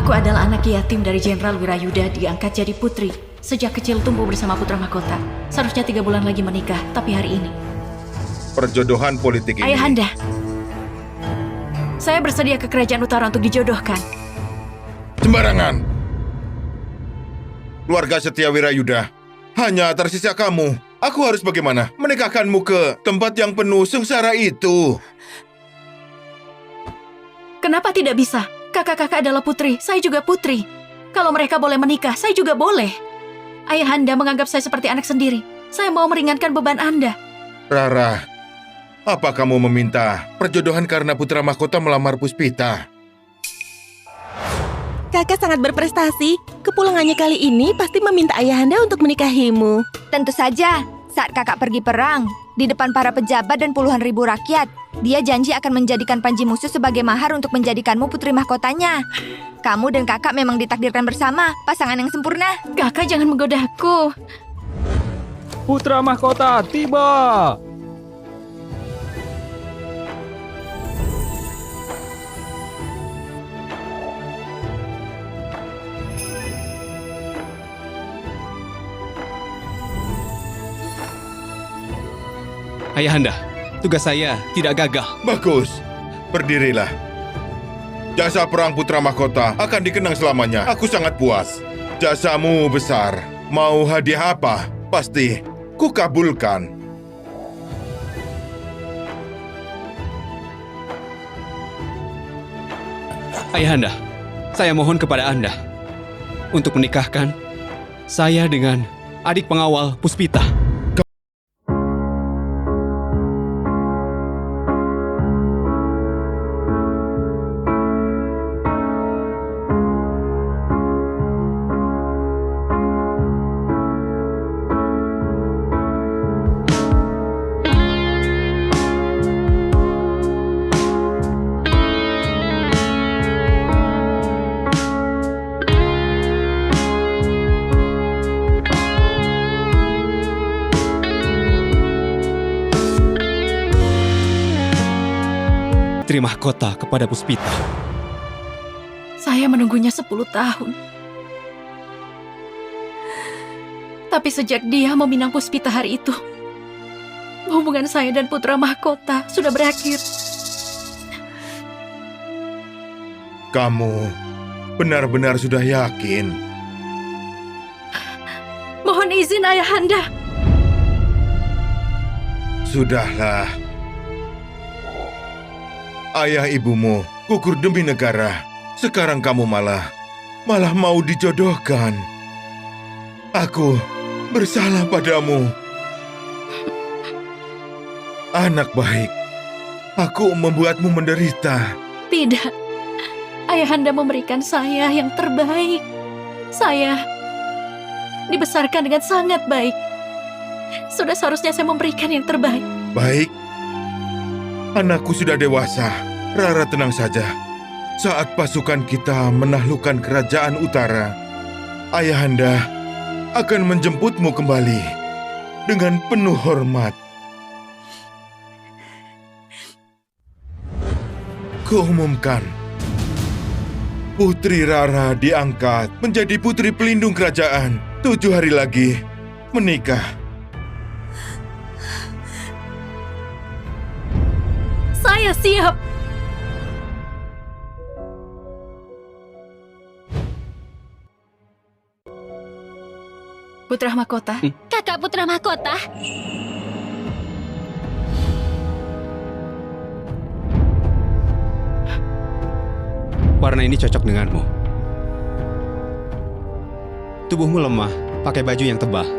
Aku adalah anak yatim dari Jenderal Wirayuda, diangkat jadi putri. Sejak kecil tumbuh bersama putra mahkota. Seharusnya 3 bulan lagi menikah, tapi hari ini. Perjodohan politik ini... Ayahanda, saya bersedia ke Kerajaan Utara untuk dijodohkan. Sembarangan! Keluarga setia Wirayuda, hanya tersisa kamu. Aku harus bagaimana? Menikahkanmu ke tempat yang penuh sengsara itu. Kenapa tidak bisa? Kakak-kakak adalah putri, saya juga putri. Kalau mereka boleh menikah, saya juga boleh. Ayahanda menganggap saya seperti anak sendiri. Saya mau meringankan beban Anda. Rara, apa kamu meminta perjodohan karena putra mahkota melamar Puspita? Kakak sangat berprestasi. Kepulangannya kali ini pasti meminta ayahanda untuk menikahimu. Tentu saja, saat kakak pergi perang, di depan para pejabat dan puluhan ribu rakyat, dia janji akan menjadikan Panji Musuh sebagai mahar untuk menjadikanmu putri mahkotanya. Kamu dan kakak memang ditakdirkan bersama, pasangan yang sempurna. Kakak jangan menggodaku. Putra mahkota tiba! Ayahanda, tugas saya tidak gagal. Bagus, berdirilah. Jasa perang putra mahkota akan dikenang selamanya. Aku sangat puas. Jasamu besar. Mau hadiah apa? Pasti kukabulkan. Ayahanda, saya mohon kepada Anda untuk menikahkan saya dengan adik pengawal Puspita. Putri mahkota kepada Puspita. Saya menunggunya 10 tahun. Tapi sejak dia meminang Puspita hari itu, hubungan saya dan putra mahkota sudah berakhir. Kamu benar-benar sudah yakin? Mohon izin ayahanda. Sudahlah. Ayah ibumu gugur demi negara. Sekarang kamu malah mau dijodohkan. Aku bersalah padamu. Anak baik, aku membuatmu menderita. Tidak. Ayahanda memberikan saya yang terbaik. Saya dibesarkan dengan sangat baik. Sudah seharusnya saya memberikan yang terbaik. Baik. Anakku sudah dewasa. Rara tenang saja. Saat pasukan kita menaklukkan kerajaan utara, ayahanda akan menjemputmu kembali dengan penuh hormat. Kuumumkan, Putri Rara diangkat menjadi putri pelindung kerajaan. 7 hari lagi menikah. Saya siap. Putra mahkota. Kakak putra mahkota. Warna ini cocok denganmu. Tubuhmu lemah, pakai baju yang tebal.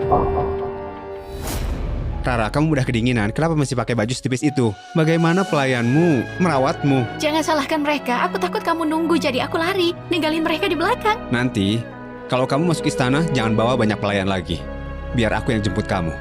Rara, kamu mudah kedinginan. Kenapa masih pakai baju setipis itu? Bagaimana pelayanmu merawatmu? Jangan salahkan mereka. Aku takut kamu nunggu, jadi aku lari. Ninggalin mereka di belakang. Nanti, kalau kamu masuk istana, jangan bawa banyak pelayan lagi. Biar aku yang jemput kamu.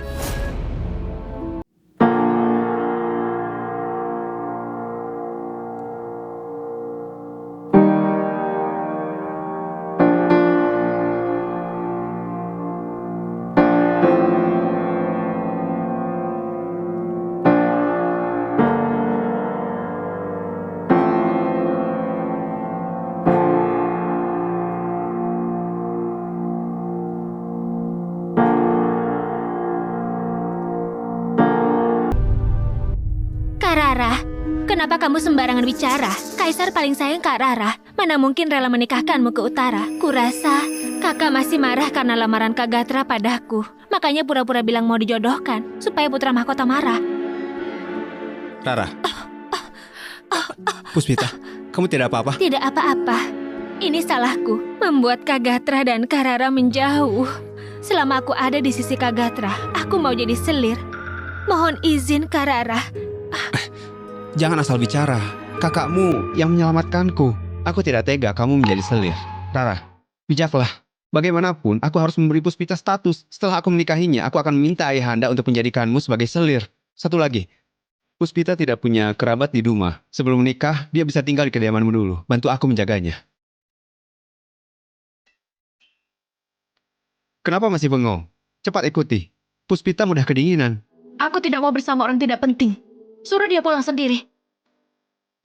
Kak Rara, kenapa kamu sembarangan bicara? Kaisar paling sayang Kak Rara. Mana mungkin rela menikahkanmu ke utara? Kurasa kakak masih marah karena lamaran Kak Gatra padaku. Makanya pura-pura bilang mau dijodohkan, supaya putra mahkota marah. Rara. Puspita, kamu tidak apa-apa? Tidak apa-apa. Ini salahku, membuat Kak Gatra dan Kak Rara menjauh. Selama aku ada di sisi Kak Gatra, aku mau jadi selir. Mohon izin Kak Rara. Jangan asal bicara. Kakakmu yang menyelamatkanku. Aku tidak tega kamu menjadi selir. Rara, bijaklah. Bagaimanapun, aku harus memberi Puspita status. Setelah aku menikahinya, aku akan meminta ayahanda untuk menjadikanmu sebagai selir. Satu lagi, Puspita tidak punya kerabat di Duma. Sebelum menikah, dia bisa tinggal di kediamanmu dulu. Bantu aku menjaganya. Kenapa masih bengong? Cepat ikuti. Puspita mudah kedinginan. Aku tidak mau bersama orang tidak penting. Suruh dia pulang sendiri.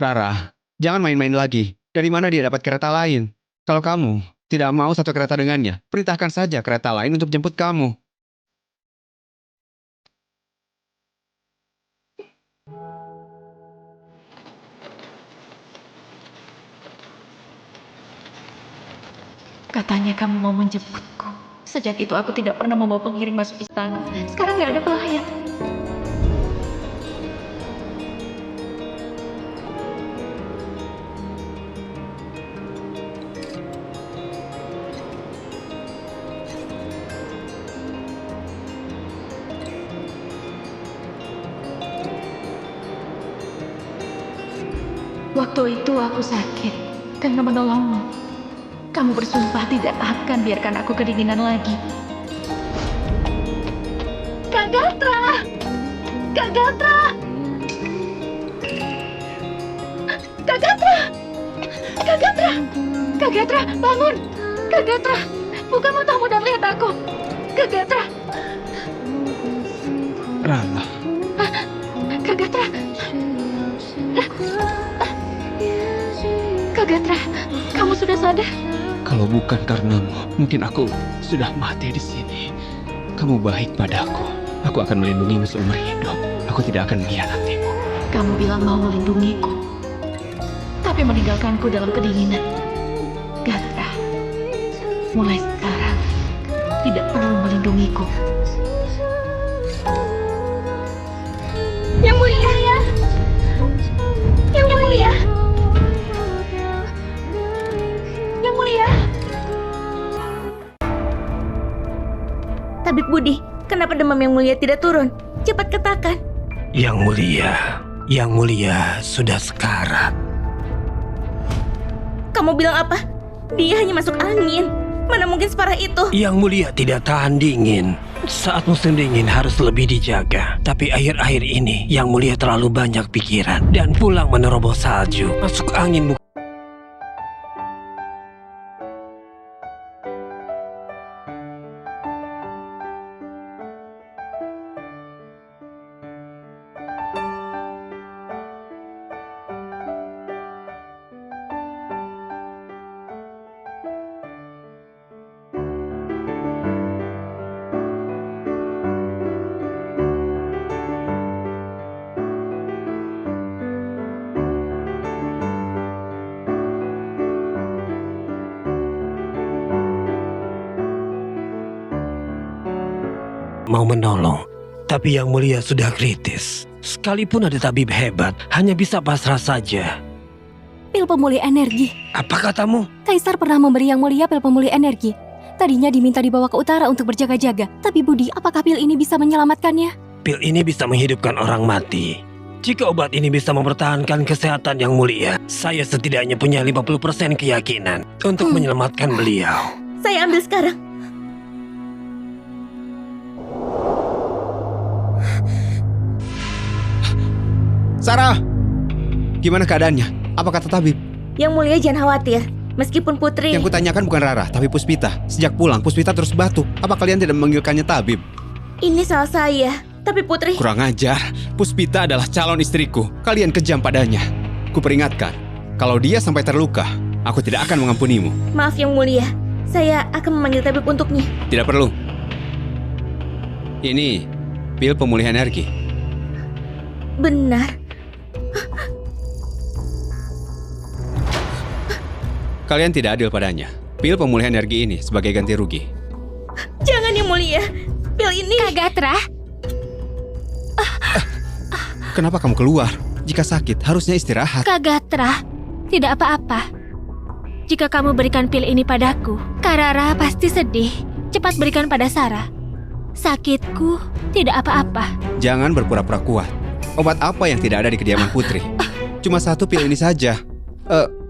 Rara, jangan main-main lagi. Dari mana dia dapat kereta lain? Kalau kamu tidak mau satu kereta dengannya, perintahkan saja kereta lain untuk jemput kamu. Katanya kamu mau menjemputku. Sejak itu aku tidak pernah membawa pengiring masuk istana. Sekarang nggak ada pelayan. Waktu itu aku sakit karena menolongmu. Kamu bersumpah tidak akan biarkan aku kedinginan lagi. Kak Gatra! Kak Gatra! Kak Gatra! Kak Gatra! Kak Gatra, bangun! Kak Gatra, buka matamu dan lihat aku. Kak Gatra! Rara, Kak Gatra! Kak Gatra, kamu sudah sadar? kalau bukan karenamu, mungkin aku sudah mati di sini. Kamu baik padaku. Aku akan melindungimu seumur hidup. Aku tidak akan mengkhianatimu. Kamu bilang mau melindungiku, tapi meninggalkanku dalam kedinginan. Gatra, mulai sekarang tidak perlu melindungiku. Yang mulia ya, yang mulia, yang mulia. Tabib Budi, kenapa demam yang mulia tidak turun? Cepat katakan. Yang mulia sudah sekarat. Kamu bilang apa? Dia hanya masuk angin. Mana mungkin separah itu? Yang mulia tidak tahan dingin. Saat musim dingin harus lebih dijaga. Tapi akhir-akhir ini yang mulia terlalu banyak pikiran dan pulang menerobos salju. Masuk angin bukan. Mau menolong, tapi yang mulia sudah kritis. Sekalipun ada tabib hebat, hanya bisa pasrah saja. Pil pemulih energi. Apa katamu? Kaisar pernah memberi yang mulia pil pemulih energi. Tadinya diminta dibawa ke utara untuk berjaga-jaga. Tapi Budi, apakah pil ini bisa menyelamatkannya? Pil ini bisa menghidupkan orang mati. Jika obat ini bisa mempertahankan kesehatan yang mulia, saya setidaknya punya 50% keyakinan untuk menyelamatkan beliau. Saya ambil sekarang. Sarah! Gimana keadaannya? Apa kata tabib? Yang mulia jangan khawatir. Meskipun putri... Yang kutanyakan bukan Rara, tapi Puspita. Sejak pulang, Puspita terus batuk. Apa kalian tidak memanggilkannya tabib? Ini salah saya. Tapi putri... Kurang ajar. Puspita adalah calon istriku. Kalian kejam padanya. Kuperingatkan, kalau dia sampai terluka, aku tidak akan mengampunimu. Maaf yang mulia. Saya akan memanggil tabib untuknya. Tidak perlu. Ini pil pemulih energi. Benar. Kalian tidak adil padanya. Pil pemulihan energi ini sebagai ganti rugi. Jangan Yang Mulia. Pil ini... Kagatra, Kenapa kamu keluar? Jika sakit, harusnya istirahat. Kagatra, tidak apa-apa. Jika kamu berikan pil ini padaku, Karara pasti sedih. Cepat berikan pada Sarah. Sakitku tidak apa-apa. Jangan berpura-pura kuat. Obat apa yang tidak ada di kediaman Putri? Cuma satu pil ini saja.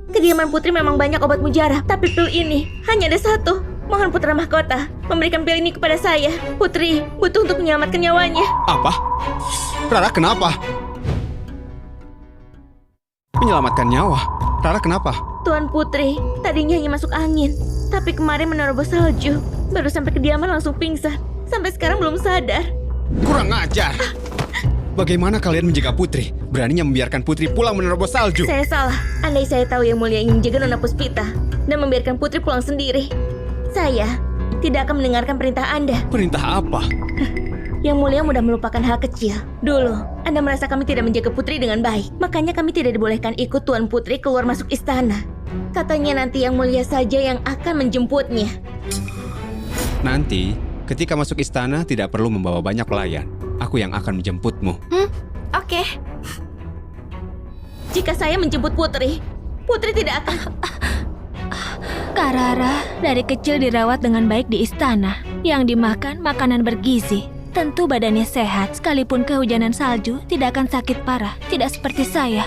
Kediaman Putri memang banyak obat mujarab, tapi pil ini hanya ada satu. Mohon Putra Mahkota memberikan pil ini kepada saya. Putri butuh untuk menyelamatkan nyawanya. Apa? Rara kenapa? Menyelamatkan nyawa? Rara kenapa? Tuan Putri tadinya hanya masuk angin, tapi kemarin menerobos salju. Baru sampai kediaman langsung pingsan. Sampai sekarang belum sadar. Kurang ajar. Bagaimana kalian menjaga Putri? Beraninya membiarkan Putri pulang menerobos salju. Saya salah. Andai saya tahu Yang Mulia ingin menjaga Nona Puspita dan membiarkan Putri pulang sendiri, saya tidak akan mendengarkan perintah Anda. Perintah apa? Yang Mulia mudah melupakan hal kecil. Dulu, Anda merasa kami tidak menjaga Putri dengan baik. Makanya kami tidak dibolehkan ikut Tuan Putri keluar masuk istana. Katanya nanti Yang Mulia saja yang akan menjemputnya. Nanti, ketika masuk istana tidak perlu membawa banyak pelayan. Aku yang akan menjemputmu. Oke. Jika saya menjemput Putri, Putri tidak akan... Karara dari kecil dirawat dengan baik di istana. Yang dimakan makanan bergizi. Tentu badannya sehat, sekalipun kehujanan salju tidak akan sakit parah. Tidak seperti saya.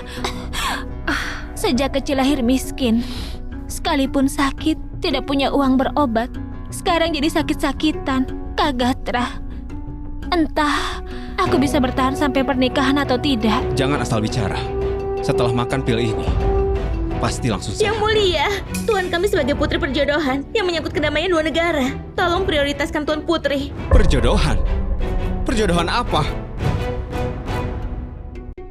Sejak kecil lahir miskin. Sekalipun sakit, tidak punya uang berobat. Sekarang jadi sakit-sakitan. Kagatra. Entah, aku bisa bertahan sampai pernikahan atau tidak. Jangan asal bicara. Setelah makan pil ini, pasti langsung Yang sehat. Mulia, Tuan kami sebagai putri perjodohan yang menyangkut kedamaian dua negara. Tolong prioritaskan Tuan Putri. Perjodohan? Perjodohan apa?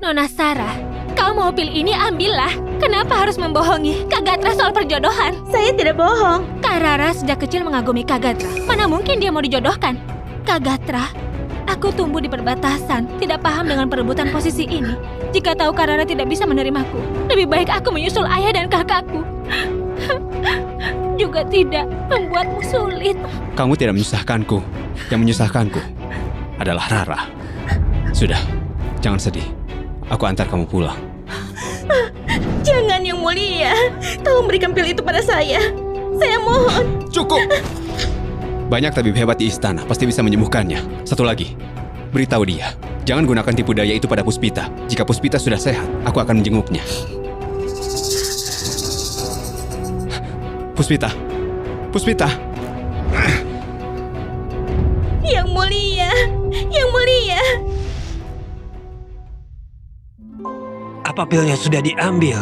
Nona Sarah, kau mau pil ini ambillah. Kenapa harus membohongi Kagatra soal perjodohan? Saya tidak bohong. Karara sejak kecil mengagumi Kagatra. Mana mungkin dia mau dijodohkan? Kagatra, aku tumbuh di perbatasan, tidak paham dengan perebutan posisi ini. Jika tahu Karara tidak bisa menerimaku, lebih baik aku menyusul ayah dan kakakku. Juga tidak membuatmu sulit. Kamu tidak menyusahkanku. Yang menyusahkanku adalah Rara. Sudah, jangan sedih. Aku antar kamu pulang. Jangan Yang Mulia. Tolong berikan pil itu pada saya. Saya mohon. Cukup! Banyak tabib hebat di istana, pasti bisa menyembuhkannya. Satu lagi, beritahu dia, jangan gunakan tipu daya itu pada Puspita. Jika Puspita sudah sehat, aku akan menjenguknya. Puspita! Puspita! Yang Mulia. Yang Mulia. Apa pilnya sudah diambil?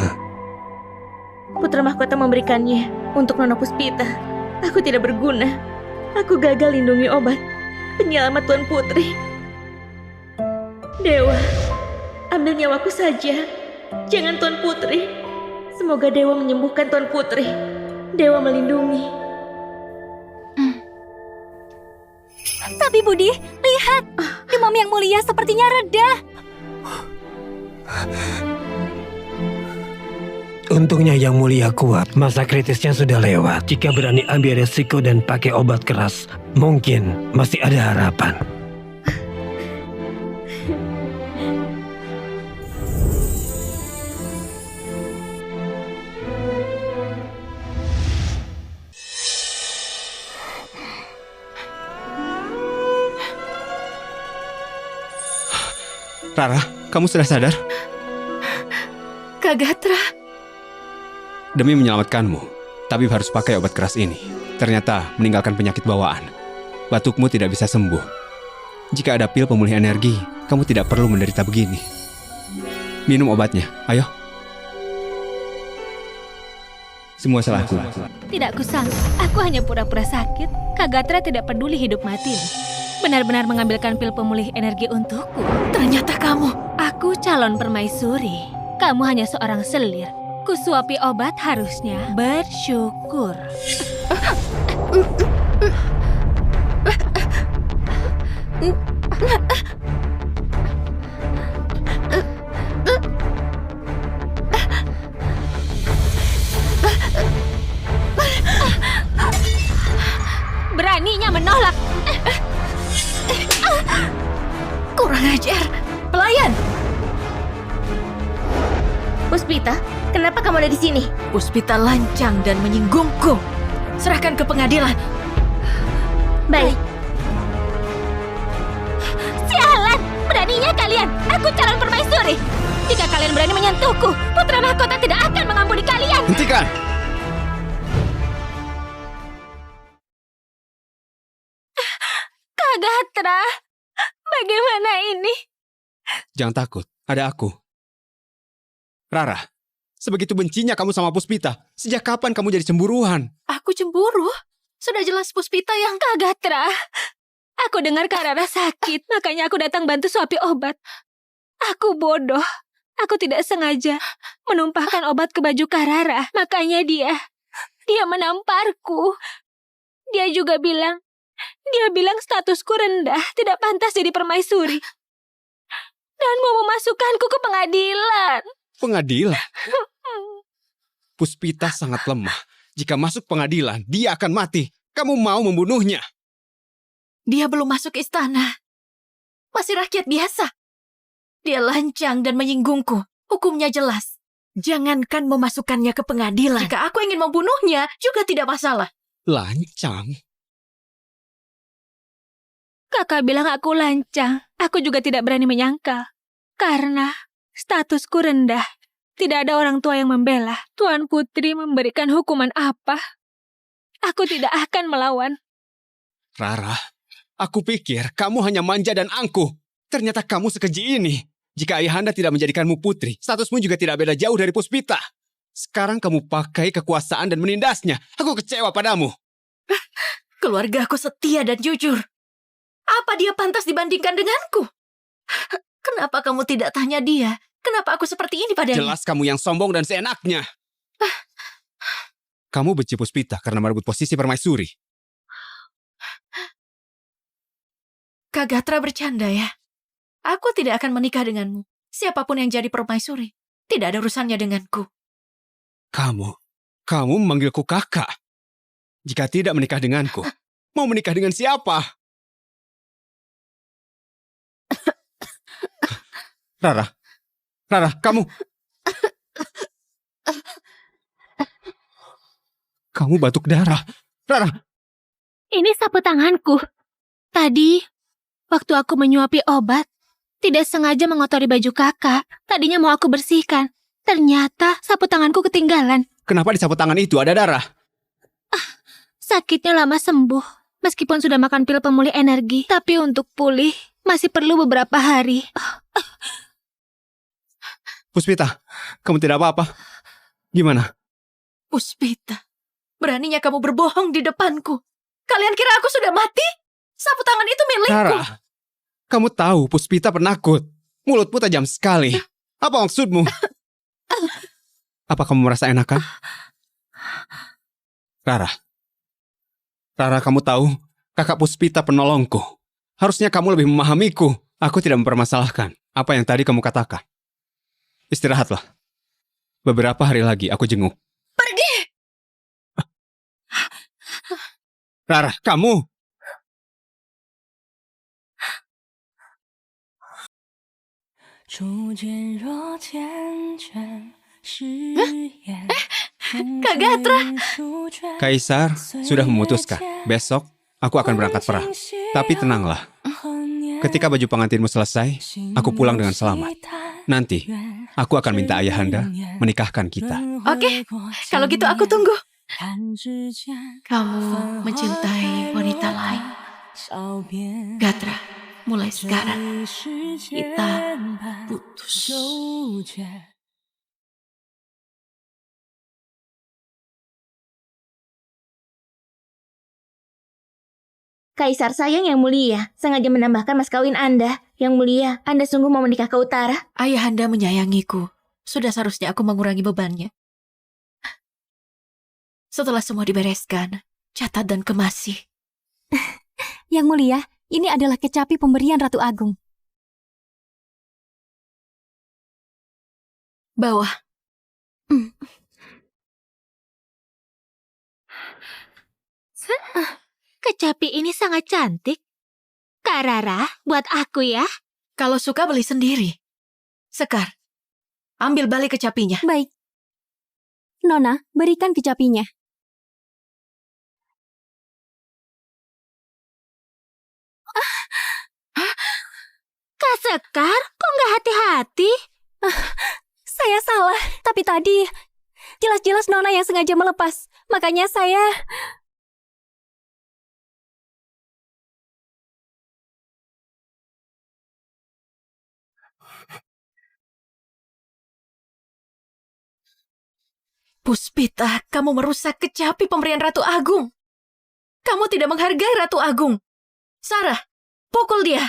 Putra Mahkota memberikannya untuk Nona Puspita. Aku tidak berguna. Aku gagal lindungi obat penyelamat Tuan Putri. Dewa, ambil nyawaku saja. Jangan Tuan Putri. Semoga Dewa menyembuhkan Tuan Putri. Dewa melindungi. Tapi Budi, lihat, demam Yang Mulia sepertinya reda. Untungnya Yang Mulia kuat, masa kritisnya sudah lewat. Jika berani ambil resiko dan pakai obat keras, mungkin masih ada harapan. Rara, kamu sudah sadar? Kagatra, Demi menyelamatkanmu, tabib harus pakai obat keras ini. Ternyata meninggalkan penyakit bawaan. Batukmu tidak bisa sembuh. Jika ada pil pemulih energi, kamu tidak perlu menderita begini. Minum obatnya, ayo. Semua salahku. Tidak kusangka, aku hanya pura-pura sakit. Kagatra tidak peduli hidup matimu. Benar-benar mengambilkan pil pemulih energi untukku. ternyata kamu. Aku calon permaisuri. Kamu hanya seorang selir. Kusuapi obat harusnya bersyukur. Kurang ajar. Pelayan! Puspita, kenapa kamu ada di sini? Puspita lancang dan menyinggungku. Serahkan ke pengadilan. Baik, Sialan! Beraninya kalian! Aku calon permaisuri! Jika kalian berani menyentuhku, putra mahkota tidak akan mengampuni kalian! Hentikan! Kak Gatra, bagaimana ini? Jangan takut, ada aku. Rara, sebegitu bencinya kamu sama Puspita. Sejak kapan kamu jadi cemburuan? Aku cemburu. Sudah jelas Puspita yang... Kak Gatra, aku dengar Kak Rara sakit, makanya aku datang bantu suapi obat. Aku bodoh. Aku tidak sengaja menumpahkan obat ke baju Kak Rara, makanya dia menamparku. Dia bilang statusku rendah, tidak pantas jadi permaisuri. Dan mau memasukkanku ke pengadilan. Pengadilan? Puspita sangat lemah. Jika masuk pengadilan, dia akan mati. Kamu mau membunuhnya? Dia belum masuk istana. Masih rakyat biasa. Dia lancang dan menyinggungku. Hukumnya jelas. Jangankan memasukkannya ke pengadilan. Jika aku ingin membunuhnya, juga tidak masalah. Lancang? Kakak bilang aku lancang. Aku juga tidak berani menyangkal. Karena statusku rendah. Tidak ada orang tua yang membela. Tuan Putri memberikan hukuman apa? Aku tidak akan melawan. Rara, aku pikir kamu hanya manja dan angkuh. Ternyata kamu sekeji ini. Jika ayahanda tidak menjadikanmu putri, statusmu juga tidak beda jauh dari Puspita. Sekarang kamu pakai kekuasaan dan menindasnya. Aku kecewa padamu. Keluarga aku setia dan jujur. Apa dia pantas dibandingkan denganku? Kenapa kamu tidak tanya dia? Kenapa aku seperti ini padanya? Jelas kamu yang sombong dan seenaknya. Kamu benci Puspita karena merebut posisi permaisuri. Kak Gatra bercanda ya. Aku tidak akan menikah denganmu. Siapapun yang jadi permaisuri, tidak ada urusannya denganku. Kamu memanggilku kakak. Jika tidak menikah denganku, mau menikah dengan siapa? Rara, kamu batuk darah. Rara, Ini sapu tanganku. Tadi, waktu aku menyuapi obat, tidak sengaja mengotori baju kakak. Tadinya mau aku bersihkan. Ternyata sapu tanganku ketinggalan. kenapa di sapu tangan itu ada darah? Sakitnya lama sembuh. Meskipun sudah makan pil pemulih energi, tapi untuk pulih masih perlu beberapa hari. Puspita, kamu tidak apa-apa? Gimana? Puspita, beraninya kamu berbohong di depanku. Kalian kira aku sudah mati? Sapu tangan itu milikku. Rara, kamu tahu Puspita penakut. Mulutmu tajam sekali. Apa maksudmu? Apa kamu merasa enakan? Rara, kamu tahu kakak Puspita penolongku. Harusnya kamu lebih memahamiku. Aku tidak mempermasalahkan apa yang tadi kamu katakan. Istirahatlah. Beberapa hari lagi aku jenguk. Pergi! Rara, kamu! Kak Gatra! Kaisar sudah memutuskan. Besok aku akan berangkat perang. Tapi tenanglah. Ketika baju pengantinmu selesai, aku pulang dengan selamat. Nanti, aku akan minta ayahanda menikahkan kita. Oke, kalau gitu aku tunggu. Kamu mencintai wanita lain. Gatra, mulai sekarang kita putus. Kaisar sayang yang mulia, sengaja menambahkan mas kawin Anda. Yang mulia, Anda sungguh mau menikah ke utara? Ayahanda menyayangiku. Sudah seharusnya aku mengurangi bebannya. Setelah semua dibereskan, catat dan kemasi. Yang mulia, ini adalah kecapi pemberian Ratu Agung. Bawah. Kecapi ini sangat cantik. Kak Rara, buat aku ya. Kalau suka beli sendiri. Sekar, ambil balik kecapinya. Baik. Nona, berikan kecapinya. Kak Sekar, kok nggak hati-hati? Saya salah, tapi tadi jelas-jelas Nona yang sengaja melepas. Makanya saya... Puspita, kamu merusak kecapi pemberian Ratu Agung. Kamu tidak menghargai Ratu Agung. Sarah, pukul dia.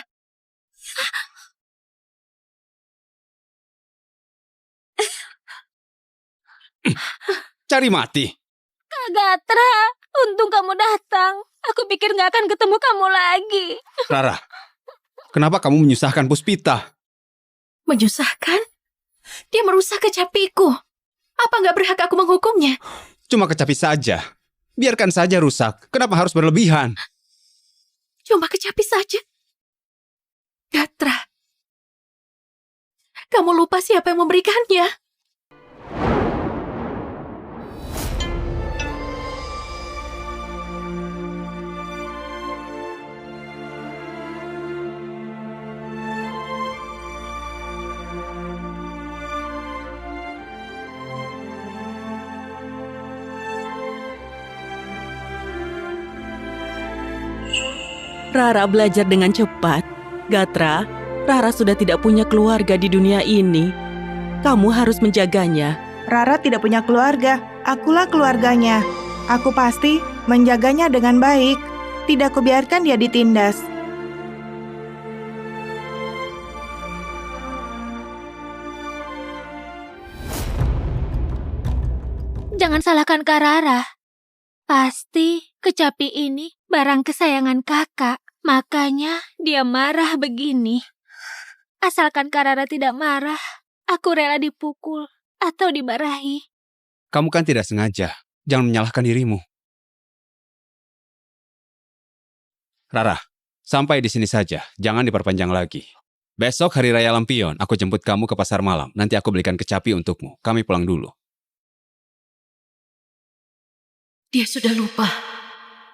Cari mati. Kak Gatra, untung kamu datang. Aku pikir nggak akan ketemu kamu lagi. Rara, kenapa kamu menyusahkan Puspita? Menyusahkan? Dia merusak kecapiku. Apa nggak berhak aku menghukumnya? Cuma kecapi saja. Biarkan saja rusak. Kenapa harus berlebihan? Cuma kecapi saja. Gatra, kamu lupa siapa yang memberikannya? Rara belajar dengan cepat. Gatra, Rara sudah tidak punya keluarga di dunia ini. Kamu harus menjaganya. Rara tidak punya keluarga. Akulah keluarganya. Aku pasti menjaganya dengan baik. Tidak kubiarkan dia ditindas. Jangan salahkan Kak Rara. Pasti kecapi ini barang kesayangan kakak. Makanya dia marah begini. Asalkan Kak Rara tidak marah, aku rela dipukul atau dimarahi. Kamu kan tidak sengaja. Jangan menyalahkan dirimu. Rara, sampai di sini saja. Jangan diperpanjang lagi. Besok hari raya Lampion, aku jemput kamu ke pasar malam. Nanti aku belikan kecapi untukmu. Kami pulang dulu. Dia sudah lupa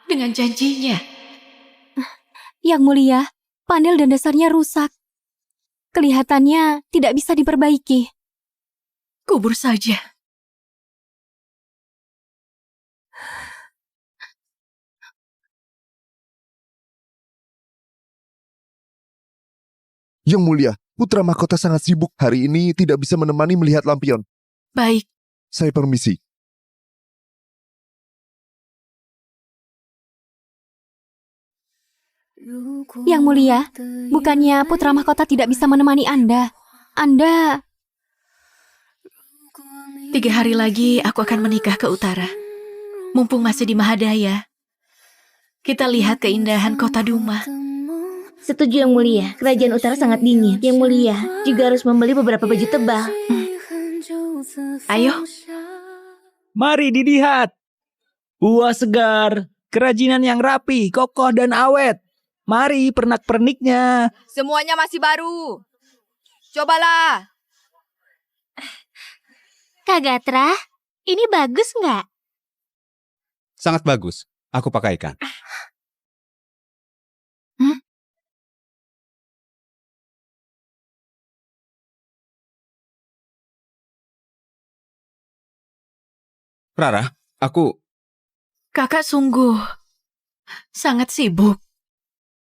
dengan janjinya. Yang mulia, panel dan dasarnya rusak. Kelihatannya tidak bisa diperbaiki. Kubur saja. Yang mulia, putra mahkota sangat sibuk hari ini tidak bisa menemani melihat lampion. Baik. Saya permisi. Yang mulia, bukannya putra mahkota tidak bisa menemani Anda. Anda... 3 hari lagi aku akan menikah ke utara. Mumpung masih di Mahadaya. Kita lihat keindahan kota Duma. Setuju Yang Mulia, kerajaan utara sangat dingin. Yang Mulia juga harus membeli beberapa baju tebal. Ayo. Mari dilihat. Buah segar, kerajinan yang rapi, kokoh dan awet. Mari pernak-perniknya. Semuanya masih baru. Cobalah. Kak Gatra, ini bagus nggak? Sangat bagus. Aku pakaikan. Rara, aku... Kakak sungguh sangat sibuk.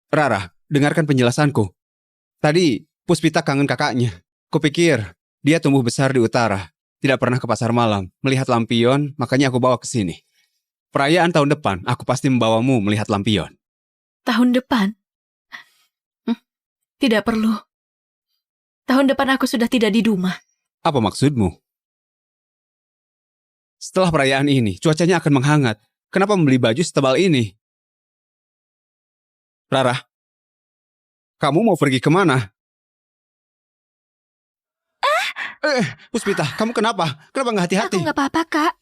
Rara, dengarkan penjelasanku. Tadi, Puspita kangen kakaknya. Kupikir, dia tumbuh besar di utara. Tidak pernah ke pasar malam, melihat lampion, makanya aku bawa ke sini. Perayaan tahun depan, aku pasti membawamu melihat lampion. Tahun depan? Tidak perlu. Tahun depan aku sudah tidak di Duma. Apa maksudmu? Setelah perayaan ini, cuacanya akan menghangat. Kenapa membeli baju setebal ini? Rara, kamu mau pergi kemana? Puspita, kamu kenapa? Kenapa nggak hati-hati? Aku nggak apa-apa, Kak.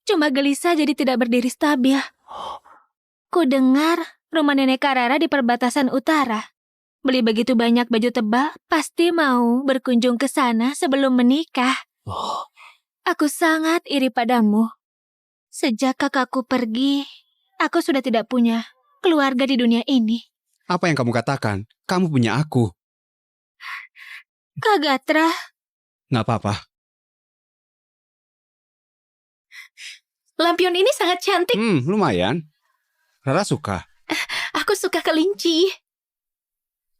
Cuma gelisah jadi tidak berdiri stabil. Ku dengar rumah nenek Kak Rara di perbatasan utara. Beli begitu banyak baju tebal, pasti mau berkunjung ke sana sebelum menikah. Aku sangat iri padamu. Sejak kakakku pergi, aku sudah tidak punya keluarga di dunia ini. Apa yang kamu katakan? Kamu punya aku. Kak Gatra, Nggak apa-apa. Lampion ini sangat cantik. Lumayan. Rara suka. Aku suka kelinci.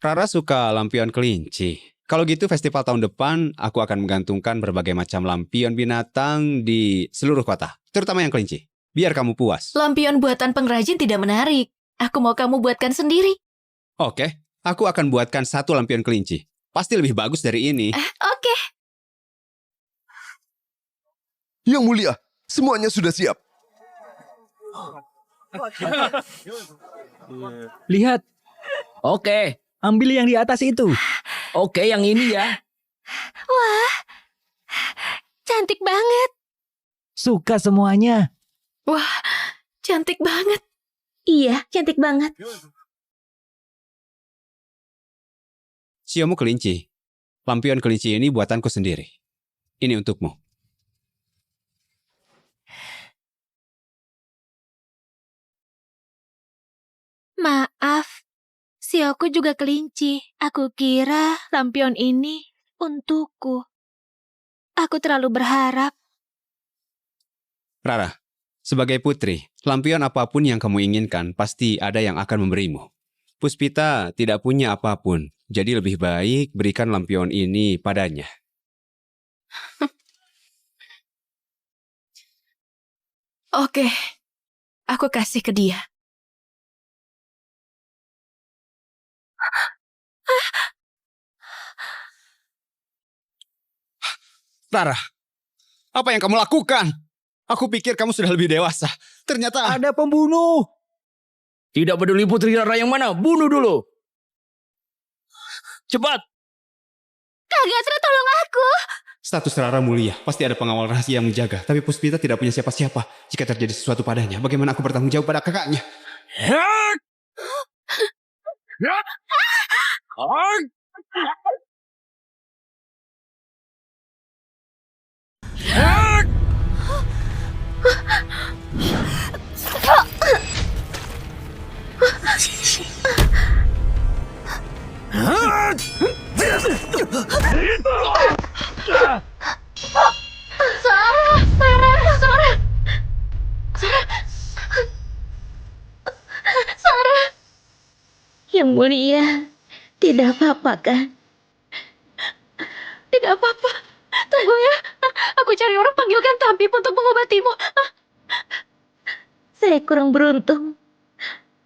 Rara suka lampion kelinci. Kalau gitu festival tahun depan, aku akan menggantungkan berbagai macam lampion binatang di seluruh kota. Terutama yang kelinci. Biar kamu puas. Lampion buatan pengrajin tidak menarik. Aku mau kamu buatkan sendiri. Oke, aku akan buatkan 1 lampion kelinci. Pasti lebih bagus dari ini. Oke. Yang mulia, semuanya sudah siap. Lihat. Oke, ambil yang di atas itu. Oke, yang ini ya. wah, cantik banget. Suka semuanya. Wah, cantik banget. Iya, cantik banget. Siomu kelinci. Lampion kelinci ini buatanku sendiri. Ini untukmu. Maaf, Sioku juga kelinci. Aku kira lampion ini untukku. Aku terlalu berharap. Rara, sebagai putri, lampion apapun yang kamu inginkan, pasti ada yang akan memberimu. Puspita tidak punya apapun, jadi lebih baik berikan lampion ini padanya. Oke, aku kasih ke dia. Rara, apa yang kamu lakukan? Aku pikir kamu sudah lebih dewasa. Ternyata Ada pembunuh. Tidak peduli putri Rara yang mana, bunuh dulu. Cepat. Kak Gatra, tolong aku. status Rara mulia. Pasti ada pengawal rahasia yang menjaga. Tapi Puspita tidak punya siapa-siapa. Jika terjadi sesuatu padanya, bagaimana aku bertanggung jawab pada kakaknya? Sarah. Yang mulia, tidak apa-apa kan? Tidak apa-apa. Tunggu ya. Aku cari orang panggilkan tabib untuk mengobatimu. Saya kurang beruntung.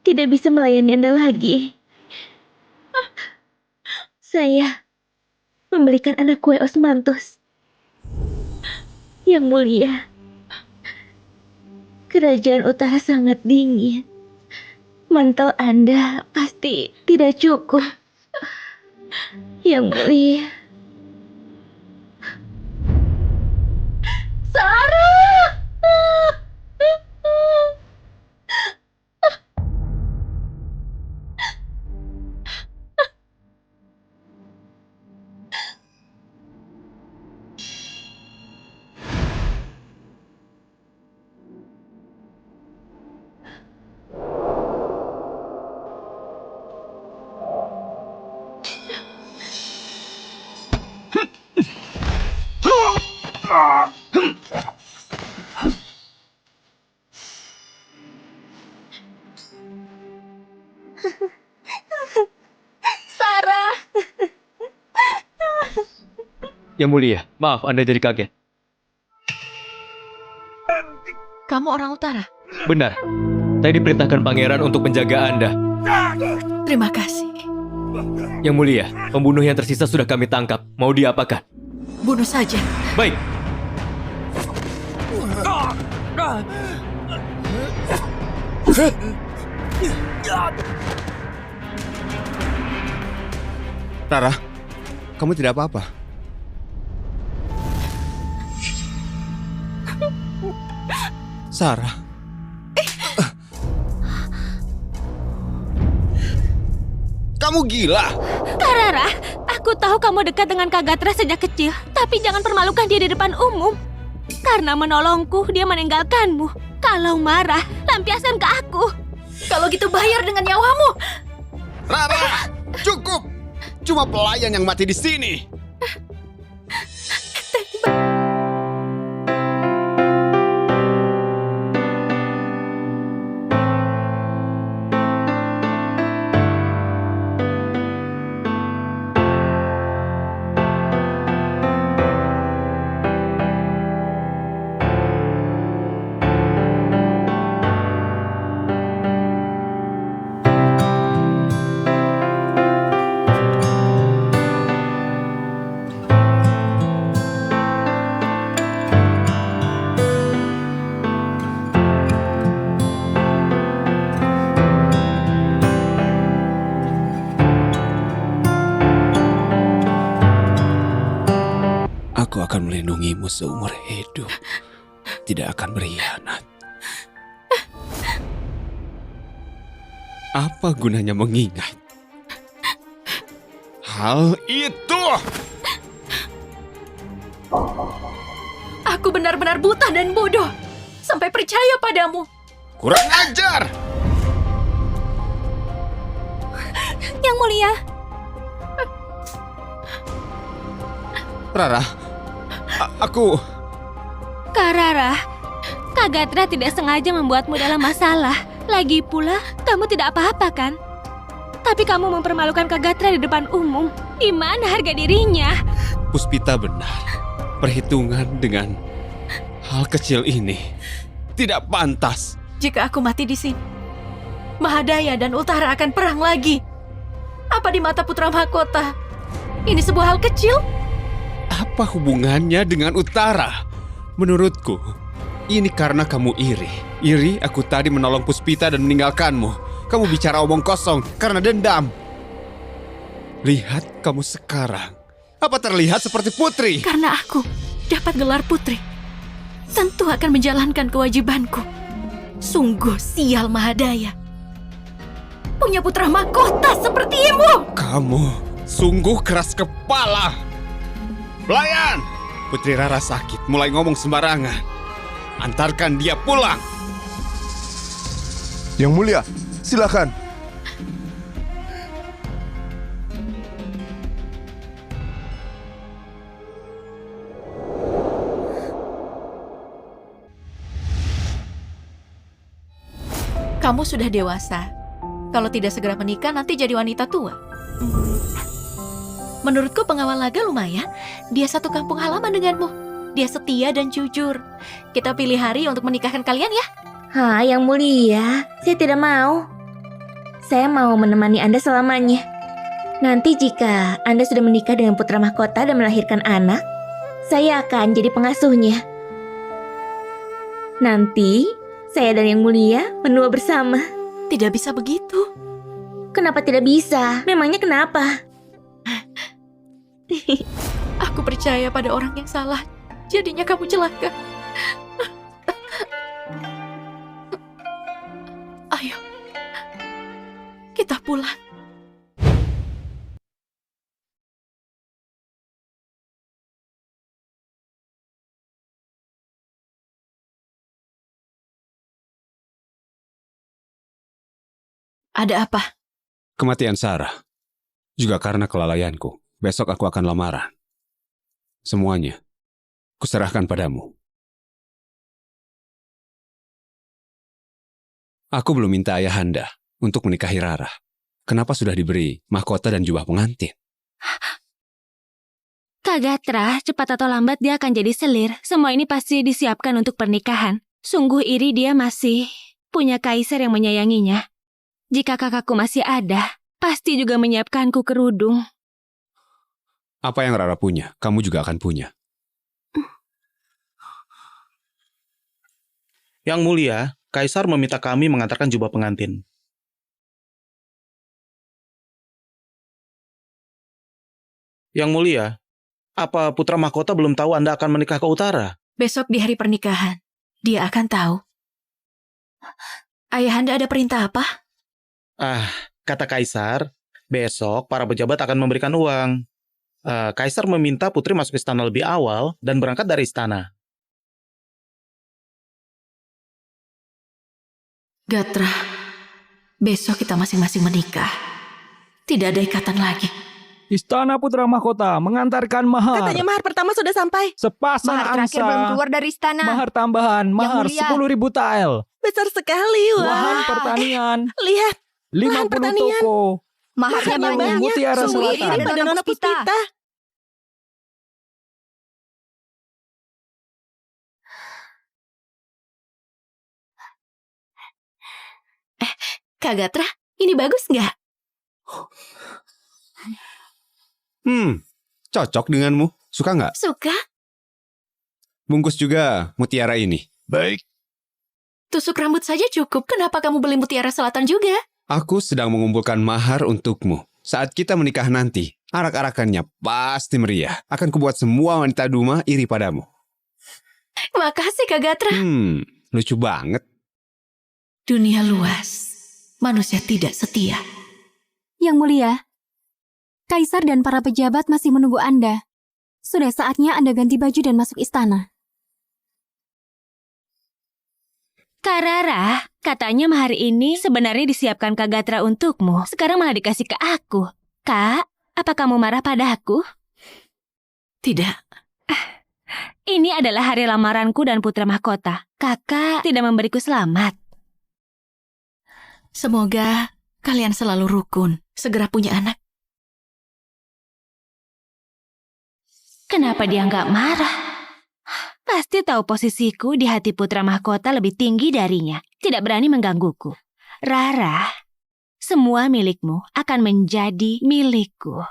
Tidak bisa melayani Anda lagi. Saya membelikan anak kue Osmanthus. Yang mulia, kerajaan utara sangat dingin. Mantel Anda pasti tidak cukup. Yang mulia. Sarah! Sarah! Yang mulia, maaf Anda jadi kaget. Kamu orang utara? Benar. Saya diperintahkan pangeran untuk menjaga Anda. Terima kasih. Yang mulia, pembunuh yang tersisa sudah kami tangkap. Mau diapakan? Bunuh saja. Baik. Rara, kamu tidak apa-apa. Sarah. Kamu gila. Kak Rara, aku tahu kamu dekat dengan Kak Gatra sejak kecil, tapi jangan permalukan dia di depan umum. Karena menolongku, dia meninggalkanmu. Kalau marah, lampiaskan ke aku. Kalau gitu bayar dengan nyawamu. Rara, cukup. Cuma pelayan yang mati di sini. Aku akan melindungimu seumur hidup. Tidak akan berkhianat. Apa gunanya mengingat hal itu? Aku benar-benar buta dan bodoh. Sampai percaya padamu. Kurang ajar! Yang Mulia, Rara, aku... Kak Rara, Kak Gatra tidak sengaja membuatmu dalam masalah. Lagi pula, kamu tidak apa-apa kan? Tapi kamu mempermalukan Kak Gatra di depan umum. Di mana harga dirinya? Puspita benar. Perhitungan dengan hal kecil ini tidak pantas. Jika aku mati di sini, Mahadaya dan Utara akan perang lagi. Apa di mata Putra Mahkota ini sebuah hal kecil? Apa hubungannya dengan Utara? Menurutku, ini karena kamu iri. Iri aku tadi menolong Puspita dan meninggalkanmu. Kamu bicara omong kosong karena dendam. Lihat kamu sekarang. Apa terlihat seperti putri? Karena aku dapat gelar putri, tentu akan menjalankan kewajibanku. Sungguh sial Mahadaya. Punya putra mahkota sepertimu. Kamu sungguh keras kepala. Pelayan! Putri Rara sakit, mulai ngomong sembarangan. Antarkan dia pulang. Yang Mulia, silakan. Kamu sudah dewasa. Kalau tidak segera menikah, nanti jadi wanita tua. Menurutku pengawal naga lumayan. Dia satu kampung halaman denganmu. Dia setia dan jujur. Kita pilih hari untuk menikahkan kalian ya. Hah, Yang Mulia, saya tidak mau. Saya mau menemani Anda selamanya. Nanti jika Anda sudah menikah dengan putra mahkota dan melahirkan anak, saya akan jadi pengasuhnya. Nanti, saya dan Yang Mulia menua bersama. Tidak bisa begitu. Kenapa tidak bisa? Memangnya kenapa? Aku percaya pada orang yang salah. Jadinya kamu celaka. Ayo, kita pulang. Ada apa? Kematian Sarah. Juga karena kelalaianku. Besok aku akan lamaran. Semuanya, kuserahkan padamu. Aku belum minta ayahanda untuk menikahi Rara. Kenapa sudah diberi mahkota dan jubah pengantin? Kak Gatra, cepat atau lambat dia akan jadi selir. Semua ini pasti disiapkan untuk pernikahan. Sungguh iri dia masih punya kaisar yang menyayanginya. Jika kakakku masih ada, pasti juga menyiapkanku kerudung. Apa yang Rara punya, kamu juga akan punya. Yang Mulia, Kaisar meminta kami mengantarkan jubah pengantin. Yang Mulia, apa putra mahkota belum tahu Anda akan menikah ke utara? Besok di hari pernikahan, dia akan tahu. Ayahanda ada perintah apa? Kata Kaisar, Besok para pejabat akan memberikan uang. Kaisar meminta putri masuk istana lebih awal dan berangkat dari istana. Gatra, besok kita masing-masing menikah. Tidak ada ikatan lagi. Istana Putra Mahkota mengantarkan mahar. Katanya mahar pertama sudah sampai. Sepasang Mahar terakhir belum angsa. keluar dari istana. Mahar tambahan, mahar mulia. 10.000 tael. Besar sekali, wah. Lahan pertanian, Lihat, 50 lahan pertanian. toko. Maharnya banyak. Mutiara Sungguh Selatan. iri pada Nona Puspita. Kak Gatra, ini bagus nggak? Cocok denganmu. Suka nggak? Suka? Bungkus juga mutiara ini. Baik. Tusuk rambut saja cukup. Kenapa kamu beli mutiara selatan juga? Aku sedang mengumpulkan mahar untukmu. Saat kita menikah nanti, arak-arakannya pasti meriah. Akan kubuat semua wanita Duma iri padamu. Makasih Kak Gatra. Lucu banget. Dunia luas. Manusia tidak setia. Yang mulia, Kaisar dan para pejabat masih menunggu Anda. Sudah saatnya Anda ganti baju dan masuk istana. Kak Rara, katanya mahar ini sebenarnya disiapkan Kak Gatra untukmu. Sekarang malah dikasih ke aku. Kak, apa kamu marah padaku? Tidak. Ini adalah hari lamaranku dan putra mahkota. Kakak tidak memberiku selamat. Semoga kalian selalu rukun. Segera punya anak. Kenapa dia nggak marah? Pasti tahu posisiku di hati putra mahkota lebih tinggi darinya. Tidak berani menggangguku. Rara, semua milikmu akan menjadi milikku.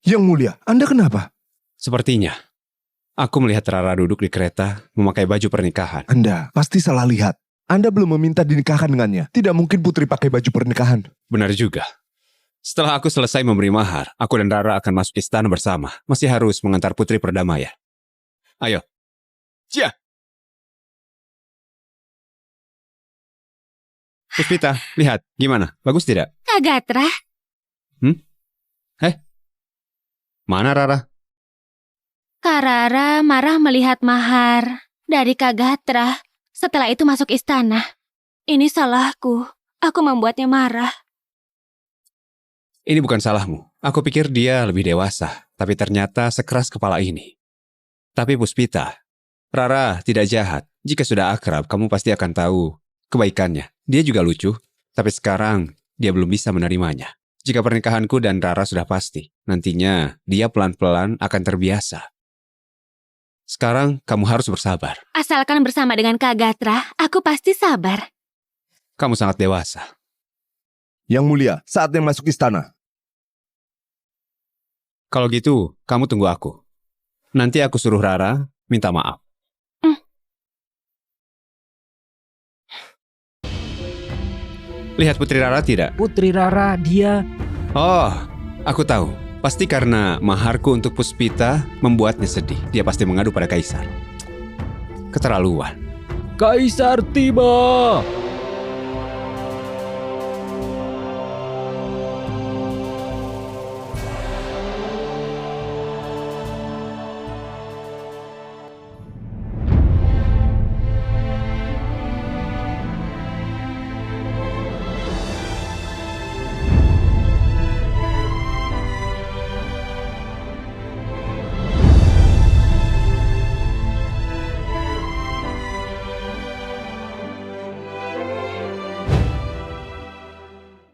Yang mulia, Anda kenapa? Sepertinya, aku melihat Rara duduk di kereta memakai baju pernikahan. Anda pasti salah lihat. Anda belum meminta dinikahkan dengannya. Tidak mungkin putri pakai baju pernikahan. Benar juga. Setelah aku selesai memberi mahar, aku dan Rara akan masuk istana bersama. Masih harus mengantar putri perdamaian. Ayo. Cia. Puspita, lihat. Gimana? Bagus tidak? Kak Gatra, Mana Rara? Kak Rara marah melihat mahar dari Kak Gatra. Setelah itu masuk istana. Ini salahku. Aku membuatnya marah. Ini bukan salahmu. Aku pikir dia lebih dewasa, tapi ternyata sekeras kepala ini. Tapi Puspita, Rara tidak jahat. Jika sudah akrab, kamu pasti akan tahu kebaikannya. Dia juga lucu, tapi sekarang dia belum bisa menerimanya. Jika pernikahanku dan Rara sudah pasti, nantinya dia pelan-pelan akan terbiasa. Sekarang kamu harus bersabar. Asalkan bersama dengan Kak Gatra, aku pasti sabar. Kamu sangat dewasa. Yang mulia, saatnya masuk istana. Kalau gitu, kamu tunggu aku. Nanti aku suruh Rara minta maaf. Lihat Putri Rara tidak? Putri Rara, dia... Oh, aku tahu. Pasti karena maharku untuk Puspita membuatnya sedih. Dia pasti mengadu pada Kaisar. Keterlaluan. Kaisar tiba!